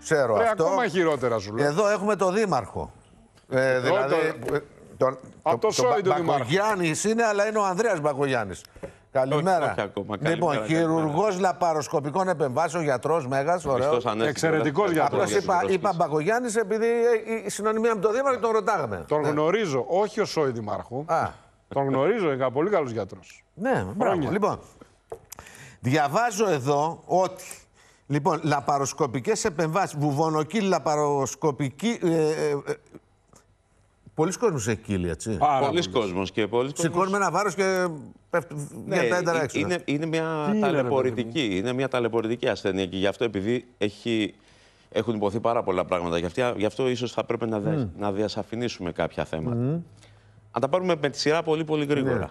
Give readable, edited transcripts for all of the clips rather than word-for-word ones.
ξέρω αυτό. Ακόμα χειρότερα σου λέω. Εδώ έχουμε το δήμαρχο. Δηλαδή. Τον Μπακογιάννης είναι, αλλά είναι ο Ανδρέας Μπακογιάννης. Καλημέρα. Όχι ακόμα. Λοιπόν, χειρουργός λαπαροσκοπικών επεμβάσεων, γιατρός Μέγας. Εξαιρετικός γιατρός. Είπα Μπακογιάννης επειδή η συνωνυμία με τον Δήμαρχο τον ρωτάγαμε. Τον γνωρίζω, όχι ως Σόι Δημάρχου. Τον γνωρίζω, είναι πολύ καλός γιατρός. Ναι, μπράβο. Λοιπόν, διαβάζω εδώ ότι. Λοιπόν, λαπαροσκοπικές επεμβάσεις, βουβονοκύλη, λαπαροσκοπική. Πολλοί κόσμος έχει κύλη, έτσι. Πολλοί κόσμος και πολλοί. Σηκώνουμε ένα βάρος και πέφτει για τα έντερα έξω. Είναι μια ταλαιπωρητική. Είναι μια ταλαιπωρητική ασθένεια και γι' αυτό επειδή έχουν υποθεί πάρα πολλά πράγματα. Γι' αυτό ίσως θα πρέπει να διασαφηνίσουμε κάποια θέματα. Να τα πάρουμε με τη σειρά πολύ πολύ γρήγορα. Ναι.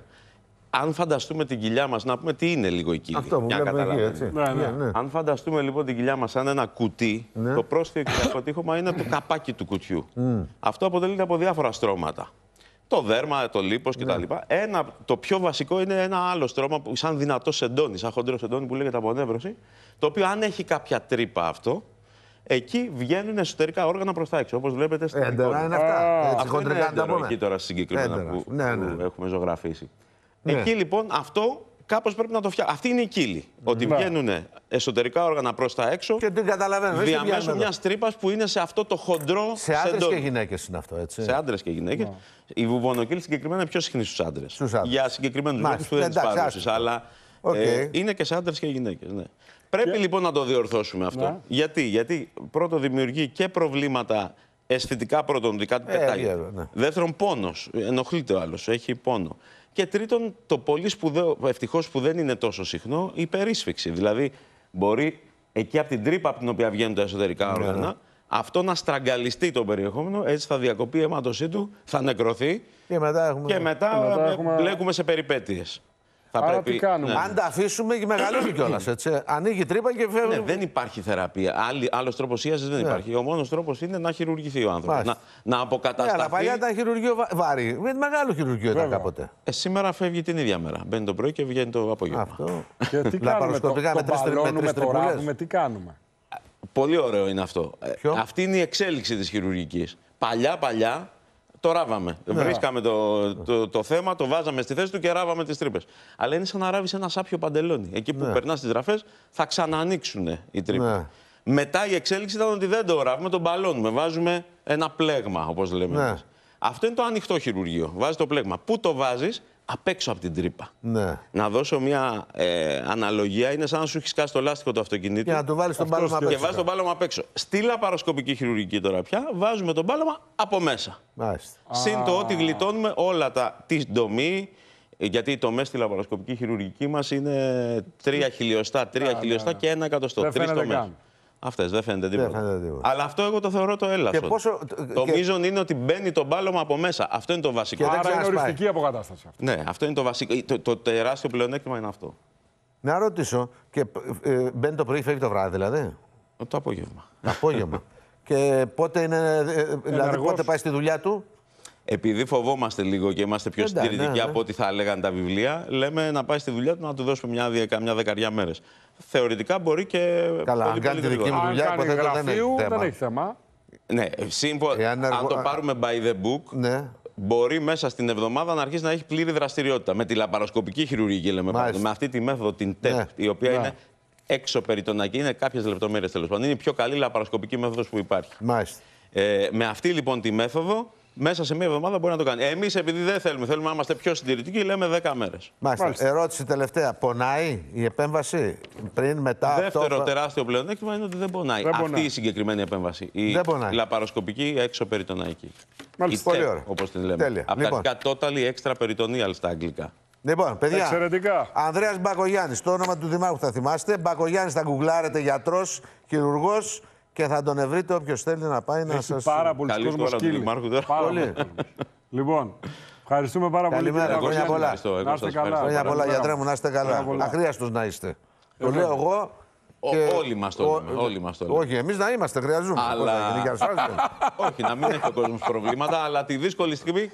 Αν φανταστούμε την κοιλιά μας, να πούμε τι είναι λίγο η κύλη. Αυτό που βλέπουμε εκεί, έτσι. Ναι. Αν φανταστούμε λοιπόν την κοιλιά μας σαν ένα κουτί, το πρόσθετο και το αποτύχωμα είναι το καπάκι του κουτιού. Αυτό αποτελείται από διάφορα στρώματα. Το δέρμα, το λίπος κτλ. Το πιο βασικό είναι ένα άλλο στρώμα, που, σαν δυνατό σεντόνι, σαν χοντρό σεντόνι που λέγεται απονεύρωση, το οποίο αν έχει κάποια τρύπα αυτό, εκεί βγαίνουν εσωτερικά όργανα προς τα έξω, όπως βλέπετε στην εικόνα. Είναι αυτά. Αυτό είναι έντερο εκεί τώρα συγκεκριμένα που έχουμε ζωγραφίσει. Εκεί λοιπόν αυτό κάπως πρέπει να το φτιάξουμε. Αυτή είναι η κύλη. Ότι βγαίνουν εσωτερικά όργανα προς τα έξω και την καταλαβαίνουμε. Διαμέσου μιας τρύπας που είναι σε αυτό το χοντρό. Σε άντρες και γυναίκες είναι αυτό, έτσι. Σε άντρες και γυναίκες. Η βουβονοκύλη συγκεκριμένα είναι πιο συχνή στους άντρες. Για συγκεκριμένους λόγους που δεν τις παρούσεις. Αλλά είναι και σε άντρες και γυναίκες. Ναι. Πρέπει λοιπόν να το διορθώσουμε αυτό. Γιατί πρώτο δημιουργεί και προβλήματα αισθητικά, πρώτον, κάτι πετάει. Δεύτερον, πόνος. Ενοχλείται ο άλλος, έχει πόνο. Και τρίτον, το πολύ σπουδαίο, ευτυχώς που δεν είναι τόσο συχνό, η υπερίσφυξη. Δηλαδή, μπορεί εκεί από την τρύπα από την οποία βγαίνουν τα εσωτερικά όργανα, αυτό να στραγγαλιστεί το περιεχόμενο, έτσι θα διακοπεί η αίματωσή του, θα νεκρωθεί και μετά μπλέκουμε σε περιπέτειες. Τι κάνουμε. Αν τα αφήσουμε και μεγαλώνει κιόλας, έτσι. Ανοίγει τρύπα και φεύγει. Ναι, δεν υπάρχει θεραπεία. Άλλος τρόπος ίασης δεν υπάρχει. Ο μόνος τρόπος είναι να χειρουργηθεί ο άνθρωπος. Να αποκατασταθεί. Αλλά παλιά ήταν χειρουργείο βάρη. Μεγάλο χειρουργείο ήταν κάποτε. Σήμερα φεύγει την ίδια μέρα. Μπαίνει το πρωί και βγαίνει το απόγευμα. Αυτό. Και τι κάνουμε, το ράβουμε, τι κάνουμε. Πολύ ωραίο είναι αυτό. Αυτή είναι η εξέλιξη της χειρουργικής. Παλιά. Το ράβαμε. Βρίσκαμε το θέμα, το βάζαμε στη θέση του και ράβαμε τις τρύπες. Αλλά είναι σαν να ράβεις ένα σάπιο παντελόνι. Εκεί που περνάς τις ραφές θα ξανανοίξουν οι τρύπες. Μετά η εξέλιξη ήταν ότι δεν το ράβουμε, τον μπαλώνουμε. Βάζουμε ένα πλέγμα, όπως λέμε. Αυτό είναι το ανοιχτό χειρουργείο. Βάζεις το πλέγμα. Πού το βάζεις? Απ' έξω από την τρύπα. Να δώσω μια αναλογία. Είναι σαν να σου έχει σκάσει το λάστιχο του αυτοκινήτου. Και να το βάλεις τον πάλωμα απ' έξω. Και βάζεις τον πάλωμα απ' έξω. Στη λαπαροσκοπική χειρουργική τώρα πια βάζουμε τον πάλωμα από μέσα. Συν το ότι γλιτώνουμε όλα τη δομή. Γιατί οι τομές στη λαπαροσκοπική χειρουργική μας είναι 3 χιλιοστά, 3 χιλιοστά και 1 εκατοστό. 3 τομές. Αυτές δεν φαίνεται τίποτα. Αλλά αυτό εγώ το θεωρώ το έλασον. Το μείζον είναι ότι μπαίνει το μπάλωμα από μέσα. Αυτό είναι το βασικό. Άρα είναι οριστική αποκατάσταση. Ναι, αυτό είναι το βασικό. Το τεράστιο πλεονέκτημα είναι αυτό. Να ρωτήσω, και μπαίνει το πρωί, φεύγει το βράδυ δηλαδή? Το απόγευμα. Το απόγευμα. Και πότε είναι, δηλαδή πότε πάει στη δουλειά του? Επειδή φοβόμαστε λίγο και είμαστε πιο συντηρητικοί από ό,τι θα έλεγαν τα βιβλία, λέμε να πάει στη δουλειά του να του δώσουμε μια δεκαριά μέρες. Θεωρητικά μπορεί και. Καλά, αν κάνει τη δική μου δουλειά, δεν έχει θέμα. Ναι, αν το πάρουμε by the book, μπορεί μέσα στην εβδομάδα να αρχίσει να έχει πλήρη δραστηριότητα. Με τη λαπαροσκοπική χειρουργική, λέμε. Με αυτή τη μέθοδο, την TEP, η οποία είναι έξω-περιτονακή, είναι κάποιες λεπτομέρειες τέλος πάντων. Είναι η πιο καλή λαπαροσκοπική μέθοδος που υπάρχει. Με αυτή λοιπόν τη μέθοδο. Μέσα σε μία εβδομάδα μπορεί να το κάνει. Εμείς, επειδή δεν θέλουμε να είμαστε πιο συντηρητικοί, λέμε 10 μέρες. Μάλιστα. Ερώτηση τελευταία. Πονάει η επέμβαση πριν, μετά? Δεύτερο τεράστιο πλεονέκτημα είναι ότι δεν πονάει. Αυτή η συγκεκριμένη επέμβαση. Η λαπαροσκοπική έξω-περιτοναϊκή. Μάλιστα. Πολύ ωραία. Όπως την λέμε. Τέλεια. Από τα αρχικά totally extra-peritoneal στα αγγλικά. Λοιπόν, παιδιά. Εξαιρετικά. Ανδρέας Μπακογιάννης, το όνομα του Δημάρχου θα θυμάστε. Μπακογιάννης θα γκουγκλάρετε, γιατρός, χειρουργός. Και θα τον ευρείτε όποιος θέλει να πάει να σας... Πάρα πολύ κόσμο σκύλι. Πολύ. Λοιπόν, ευχαριστούμε πάρα πολύ. Καλημέρα, χρόνια πολλά. Να είστε καλά. Χρόνια πολλά, γιατρέ μου, να είστε καλά. Αχρίαστος να είστε. Το λέω εγώ. Όλοι μας το λέμε. Όχι, εμείς να είμαστε, χρειαζόμαστε. Όχι, να μην έχει ο κόσμος προβλήματα, αλλά τη δύσκολη στιγμή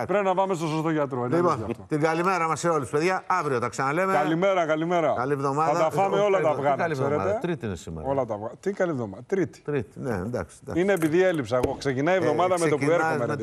Πρέπει να πάμε στο σωστό γιατρό. Λοιπόν, την καλημέρα μας σε όλους, παιδιά. Αύριο τα ξαναλέμε. Καλημέρα. Καλή εβδομάδα. Θα τα φάμε όλα τα αυγά. Τρίτη είναι σήμερα. Όλα τα αυγά. Τι καλή εβδομάδα. Τρίτη. Ναι, εντάξει. Είναι επειδή έλειψα εγώ. Ξεκινάει η εβδομάδα με το που έρχομαι.